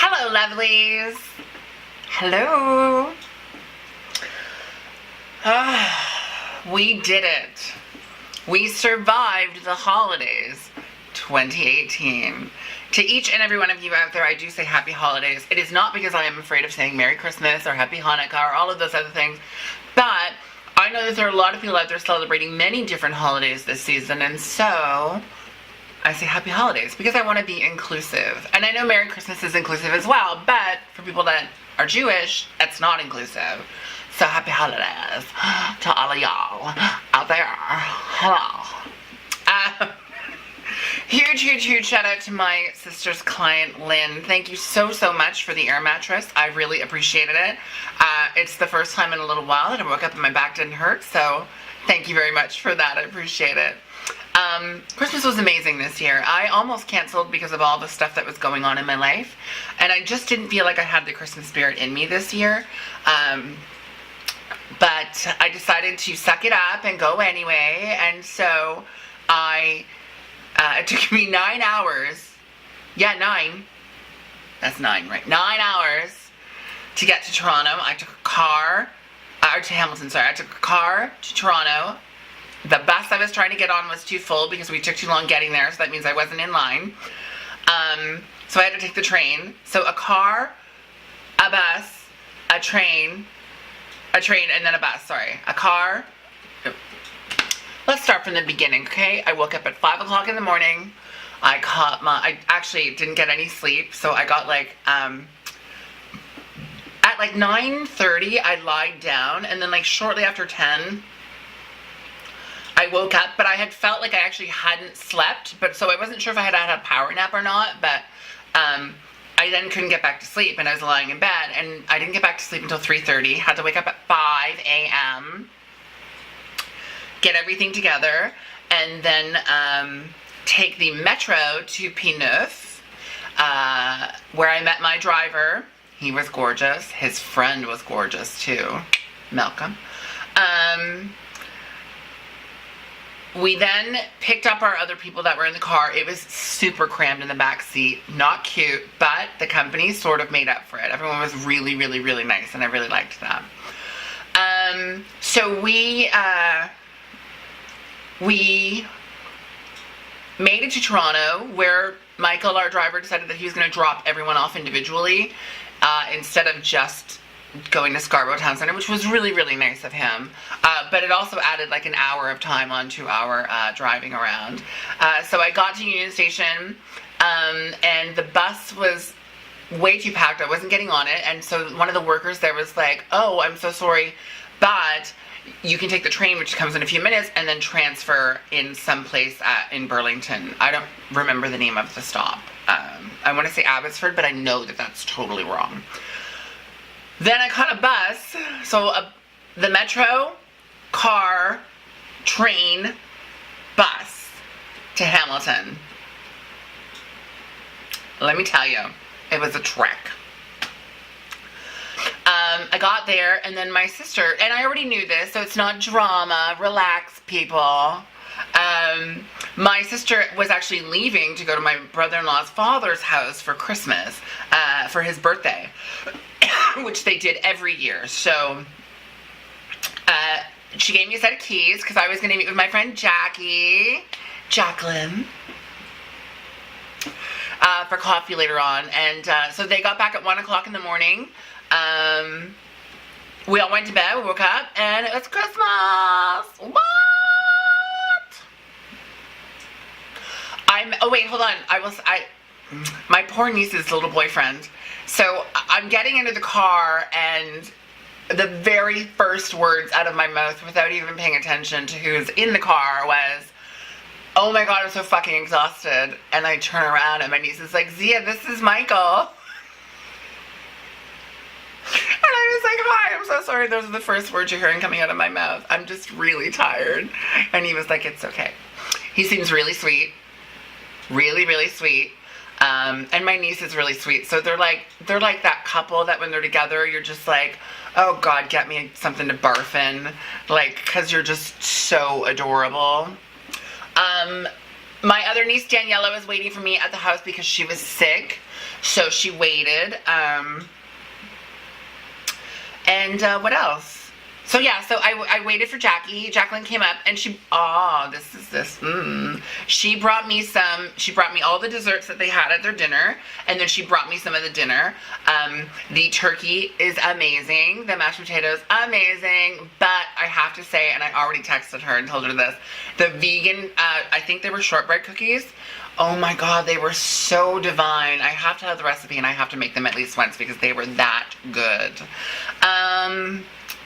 Hello, lovelies. Hello. We did it. We survived the holidays 2018. To each and every one of you out there, I do say happy holidays. It is not because I am afraid of saying Merry Christmas or Happy Hanukkah or all of those other things, but I know that there are a lot of people out there celebrating many different holidays this season, and so I say happy holidays because I want to be inclusive. And I know Merry Christmas is inclusive as well, but for people that are Jewish, it's not inclusive. So happy holidays to all of y'all out there. Hello. Huge shout out to my sister's client, Lynn. Thank you so much for the air mattress. I really appreciated it. It's the first time in a little while that I woke up and my back didn't hurt, so thank you very much for that. I appreciate it. Christmas was amazing this year. I almost canceled because of all the stuff that was going on in my life, and I just didn't feel like I had the Christmas spirit in me this year. But I decided to suck it up and go anyway, and so it took me 9 hours. Yeah, 9. That's 9, right? 9 hours to get to Toronto. I took a car, or to Hamilton, sorry. I took a car to Toronto. The bus I was trying to get on was too full because we took too long getting there, so that means I wasn't in line. So I had to take the train. So a car, a bus, a train, and then a bus, sorry. A car. Let's start from the beginning, okay? I woke up at 5 o'clock in the morning. I actually didn't get any sleep, so I got like, at like 9:30, I lied down, and then like shortly after 10, I woke up, but I had felt like I actually hadn't slept, but so I wasn't sure if I had had a power nap or not, but I then couldn't get back to sleep, and I was lying in bed, and I didn't get back to sleep until 3:30, had to wake up at 5 a.m., get everything together, and then take the metro to P9, where I met my driver. He was gorgeous. His friend was gorgeous too, Malcolm. We then picked up our other people that were in the car. It was super crammed in the back seat. Not cute, but the company sort of made up for it. Everyone was really nice, and I really liked them. So we made it to Toronto, where Michael, our driver, decided that he was going to drop everyone off individually instead of just going to Scarborough Town Centre, which was really nice of him. But it also added like an hour of time onto our driving around. So I got to Union Station, and the bus was way too packed. I wasn't getting on it, and so one of the workers there was like, "Oh, I'm so sorry, but you can take the train, which comes in a few minutes, and then transfer in some place in Burlington." I don't remember the name of the stop. I want to say Abbotsford, but I know that that's totally wrong. Then I caught a bus, so the metro, car, train, bus to Hamilton. Let me tell you, it was a trek. I got there, and then my sister, and I already knew this, so it's not drama, relax, people. My sister was actually leaving to go to my brother-in-law's father's house for Christmas, for his birthday, which they did every year. So she gave me a set of keys because I was going to meet with my friend Jacqueline, for coffee later on. And so they got back at 1 o'clock in the morning. We all went to bed, we woke up, and it was Christmas! What? Oh wait, hold on. My poor niece's little boyfriend. So I'm getting into the car, and the very first words out of my mouth, without even paying attention to who's in the car, was, "Oh my god, I'm so fucking exhausted." And I turn around, and my niece is like, "Zia, this is Michael." And I was like, "Hi, I'm so sorry. Those are the first words you're hearing coming out of my mouth. I'm just really tired." And he was like, "It's okay." He seems really sweet. Really sweet. And my niece is really sweet. So they're like that couple that when they're together, you're just like, "Oh God, get me something to barf in." Like, cause you're just so adorable. My other niece, Daniela, was waiting for me at the house because she was sick. So she waited. And what else? So yeah, so I waited for Jackie. Jacqueline came up and she brought me all the desserts that they had at their dinner, and then she brought me some of the dinner. The turkey is amazing. The mashed potatoes, amazing. But I have to say, and I already texted her and told her this, the vegan, I think they were shortbread cookies. Oh my God, they were so divine. I have to have the recipe and I have to make them at least once because they were that good.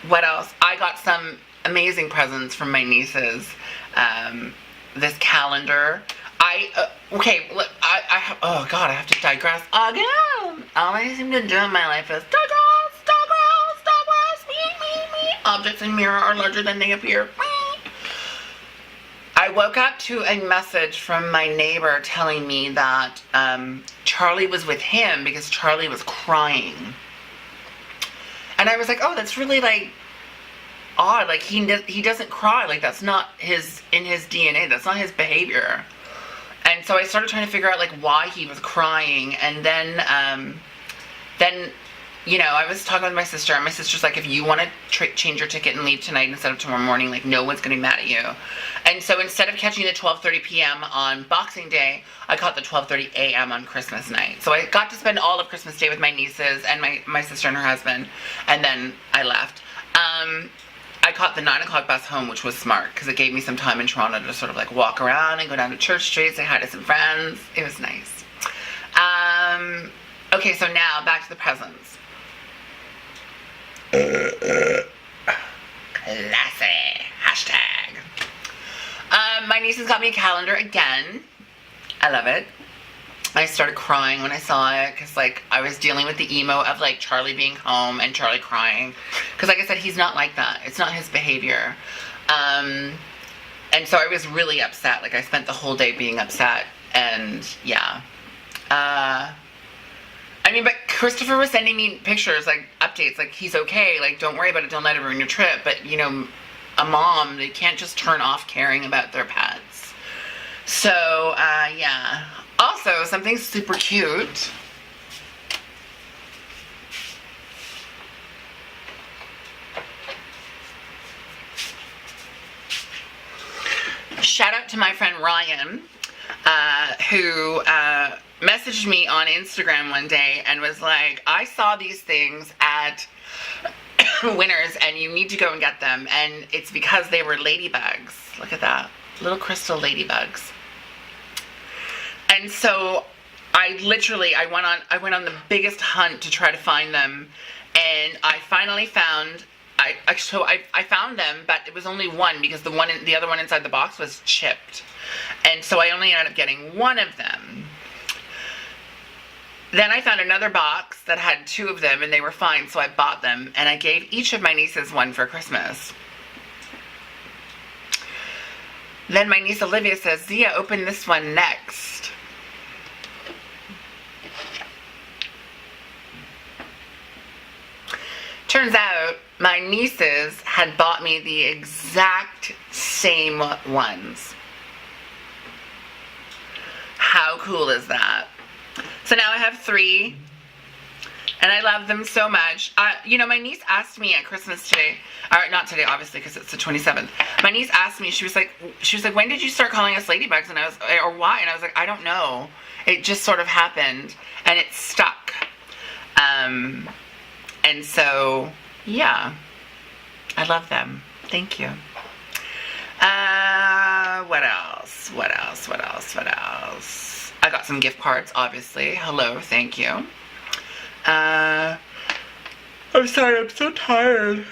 What else? I got some amazing presents from my nieces. This calendar. Okay, look, oh God, I have to digress again. All I seem to do in my life is digress, me. Objects in mirror are larger than they appear. I woke up to a message from my neighbor telling me that Charlie was with him because Charlie was crying. And I was like, oh, that's really like odd. Like he doesn't cry. Like that's not in his DNA. That's not his behavior. And so I started trying to figure out like why he was crying. And then you know, I was talking with my sister, and my sister's like, if you want to change your ticket and leave tonight instead of tomorrow morning, like no one's gonna be mad at you. And so instead of catching the 12:30 p.m. on Boxing Day, I caught the 12:30 a.m. on Christmas night. So I got to spend all of Christmas Day with my nieces and my sister and her husband, and then I left. I caught the 9 o'clock bus home, which was smart because it gave me some time in Toronto to sort of like walk around and go down to Church Street, say hi to some friends. It was nice. Okay, so now back to the presents. Classy. Hashtag. My nieces got me a calendar again. I love it. I started crying when I saw it because like I was dealing with the emo of like Charlie being home and Charlie crying because like I said, he's not like that. It's not his behavior. And so I was really upset. Like I spent the whole day being upset, and yeah. I mean, but Christopher was sending me pictures, like updates, like he's okay, like don't worry about it, don't let it ruin your trip. But you know, a mom, they can't just turn off caring about their pets. So yeah. Also, something super cute. Shout out to my friend Ryan, who messaged me on Instagram one day and was like, I saw these things at Winners and you need to go and get them. And it's because they were ladybugs. Look at that. Little crystal ladybugs. And so I went on the biggest hunt to try to find them, and I finally found, I found them, but it was only one because the other one inside the box was chipped. And so I only ended up getting one of them. Then I found another box that had two of them and they were fine, so I bought them and I gave each of my nieces one for Christmas. Then my niece Olivia says, Zia, open this one next. Turns out my nieces had bought me the exact same ones. How cool is that? So now I have 3, and I love them so much. You know, my niece asked me at Christmas today, or not today, obviously, because it's the 27th. My niece asked me, she was like, when did you start calling us ladybugs? And I was, or why? And I was like, I don't know. It just sort of happened, and it stuck. And so, yeah, I love them. Thank you. What else? I got some gift cards, obviously. Hello, thank you. I'm sorry, I'm so tired.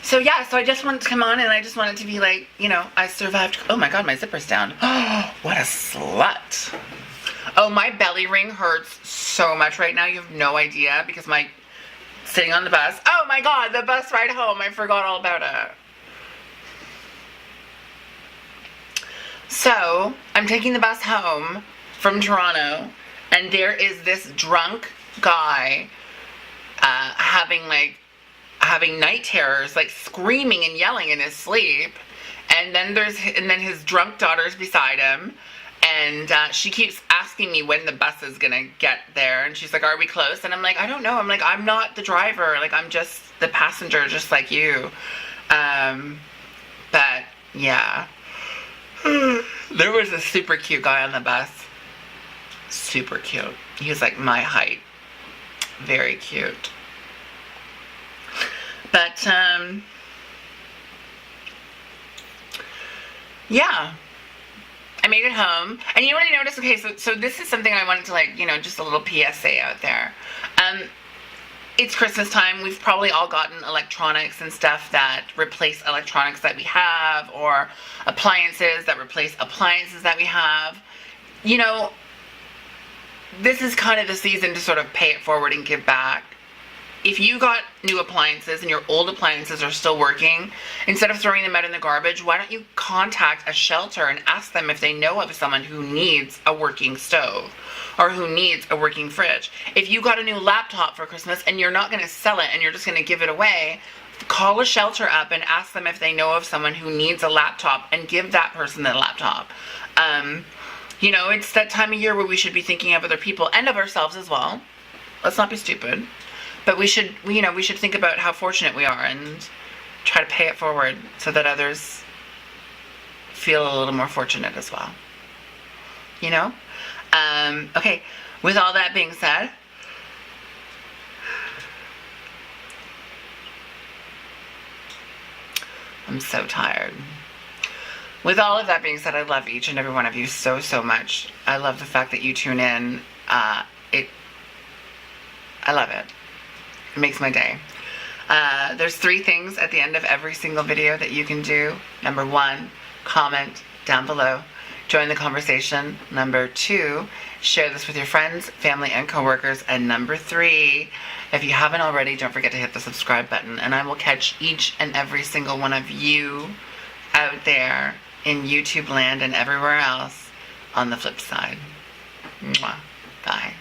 So yeah, so I just wanted to come on and I just wanted to be like, you know, I survived. Oh my God, my zipper's down. Oh, what a slut. Oh, my belly ring hurts so much right now. You have no idea because sitting on the bus. Oh my God, the bus ride home. I forgot all about it. So I'm taking the bus home from Toronto and there is this drunk guy having night terrors, like screaming and yelling in his sleep, and then his drunk daughter's beside him, and she keeps asking me when the bus is gonna get there, and she's like, are we close? And I'm like, I don't know. I'm like, I'm not the driver, like I'm just the passenger, just like you. But yeah, there was a super cute guy on the bus. Super cute. He was like my height. Very cute. But yeah, I made it home. And you know what I noticed? Okay, so this is something I wanted to, like, you know, just a little PSA out there. It's Christmas time. We've probably all gotten electronics and stuff that replace electronics that we have, or appliances that replace appliances that we have. You know, this is kind of the season to sort of pay it forward and give back. If you got new appliances and your old appliances are still working, instead of throwing them out in the garbage, why don't you contact a shelter and ask them if they know of someone who needs a working stove or who needs a working fridge. If you got a new laptop for Christmas and you're not going to sell it and you're just going to give it away, call a shelter up and ask them if they know of someone who needs a laptop and give that person the laptop. You know, it's that time of year where we should be thinking of other people and of ourselves as well. Let's not be stupid. But we should think about how fortunate we are and try to pay it forward so that others feel a little more fortunate as well. You know? Okay, with all that being said, I'm so tired. With all of that being said, I love each and every one of you so, so much. I love the fact that you tune in. I love it. It makes my day. There's 3 things at the end of every single video that you can do. Number 1, comment down below. Join the conversation. Number 2, share this with your friends, family, and coworkers. And number 3, if you haven't already, don't forget to hit the subscribe button. And I will catch each and every single one of you out there in YouTube land and everywhere else on the flip side. Mwah. Bye.